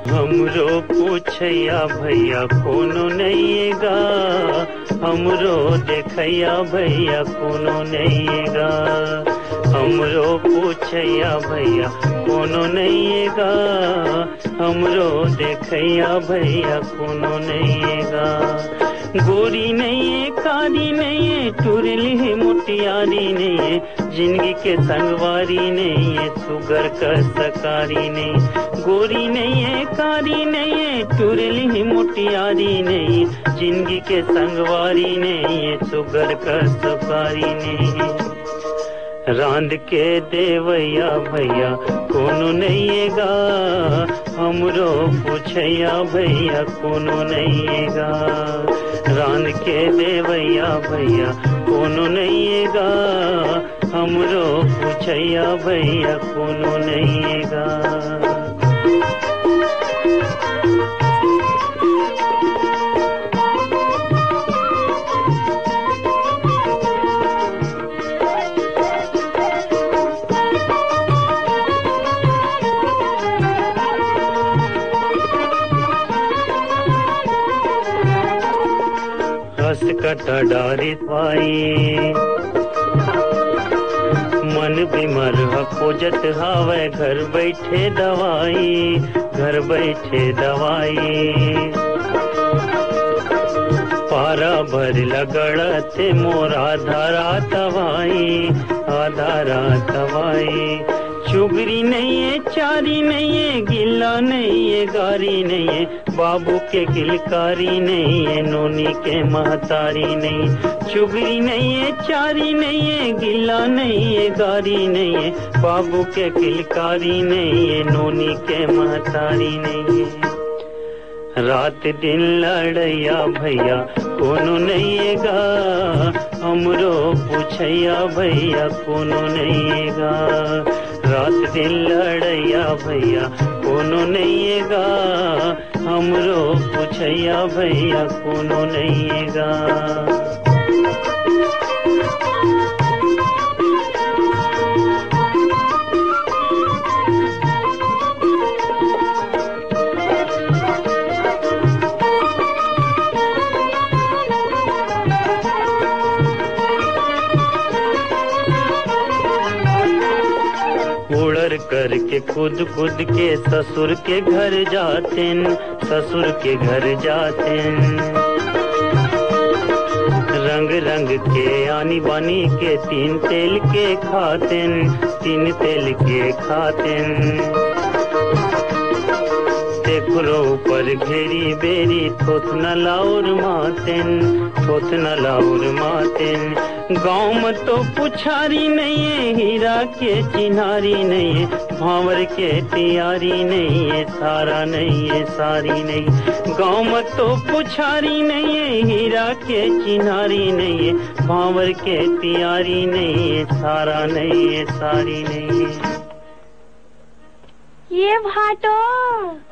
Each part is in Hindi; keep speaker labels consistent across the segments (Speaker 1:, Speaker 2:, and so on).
Speaker 1: हमरो पूछैया भैया कोनो नैयेगा, हमरो देखैया भैया कोनो नैयेगा। हमरो पूछैया भैया कोनो नैयेगा, हमरो देखैया भैया कोनो नैयेगा। गोरी नहीं कारी नहीं टुरली मुटियारी नहीं, जिंदगी के संगवारी नहीं सुगर का सकारी नहीं। गोरी नहीं कारी नहीं टुरली मुटियारी नहीं, जिंदगी के संगवारी नहीं सुगर का सकारी नहीं। रांद के देवैया भैया कोनो नैयेगा, हमरो पूछैया भैया कोनो नैयेगा। रांद के देवैया भैया कोनो नैयेगा, हमरो पूछैया भैया कोनो नैयेगा। हंस कटा डारित पाई मन बीमार खोजत हावे, घर बैठे दवाई घर बैठे दवाई। पारा भर लगड़ते मोर आधारा दवाई आधारा दवाई। चुगरी नहीं है चारी नहीं है गिल्ला नहीं है गारी नहीं है, बाबू के किलकारी नहीं है नोनी के महतारी नहीं। चुगरी नहीं है चारी नहीं है गिल्ला नहीं है गारी नहीं है, बाबू के किलकारी नहीं है नोनी के महतारी नहीं है। रात दिन लड़ैया भैया कोनो नैयेगा, हमरो पूछैया भैया कोनो नैयेगा। रात दिन लड़ैया भैया कोनो नैयेगा, हमरो पूछैया भैया कोनो नैयेगा। उड़र करके खुद खुद के ससुर के घर जाते, ससुर के घर जाते। रंग रंग के आनी बानी के तीन तेल के खाते, तीन तेल के खाते। देखरो ऊपर घेरी बेरी थोथ न लाउर मातेन, थोथ न लाउर मातेन। गाँव में तो पुछारी नहीं है हीरा के चिन्हारी नहीं है, भांवर के तियारी नहीं है सारा नहीं है सारी नहीं। गाँव में तो पुछारी नहीं है हीरा के चिन्हारी नहीं है, भांवर के तियारी नहीं है सारा नहीं है सारी नहीं है।
Speaker 2: ये भाटो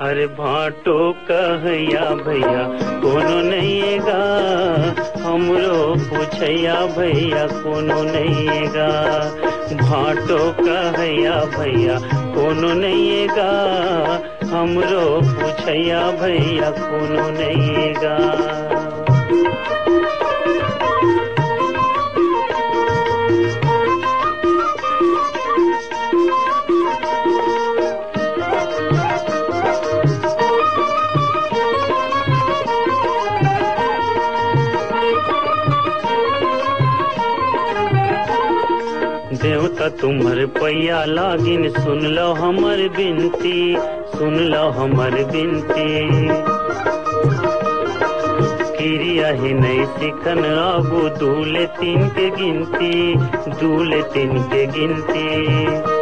Speaker 1: अरे भाटो कहैया भैया कोनो नैयेगा, हमरो पूछैया भैया कोनो नैयेगा। भाटो कहैया भैया कोनो नैयेगा, हमरो पूछैया भैया कोनो नैयेगा। देवता तुम्हर पैया लागिन सुन लो हमर बिनती, सुन लो हमर बिनती। क्रिया ही नहीं सिखन आगू दूले तीन के गिनती, दूले तीन के गिनती।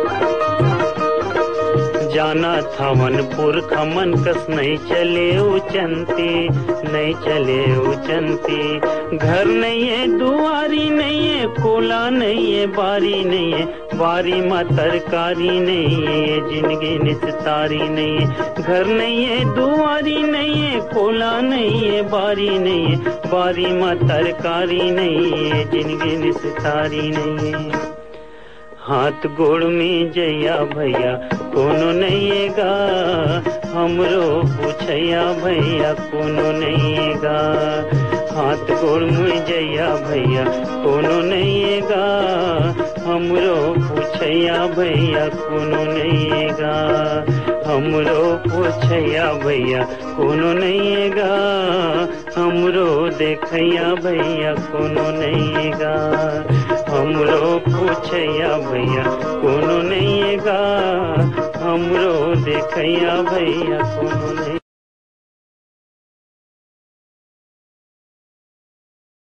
Speaker 1: जाना था मनपुर खमन कस नहीं चले उचंती, नहीं चले उचंती। घर नहीं है दुआरी नहीं है कोला नहीं है बारी नहीं है, बारी माँ तरकारी नहीं है जिंदगी निस्तारी नहीं है। घर नहीं है दुआरी नहीं है कोला नहीं है बारी नहीं है, बारी माँ तरकारी नहीं है जिंदगी निस्तारी नहीं है। हाथ गोड़ में जैया भैया कोनो नहीं गा, हमरो पूछैया भैया कोनो नहीं गा। हाथ गोड़ में जैया भैया कोनो नहीं गा, हमरो पूछैया भैया कोनो नहीं गा। हमरो पूछैया भैया कोनो नहीं गा, हमरो देखैया भैया कोनो नहीं गा। हमरो पूछैया भैया कोनो नहीं गा, हमरो देखैया भैया कोनो नहीं।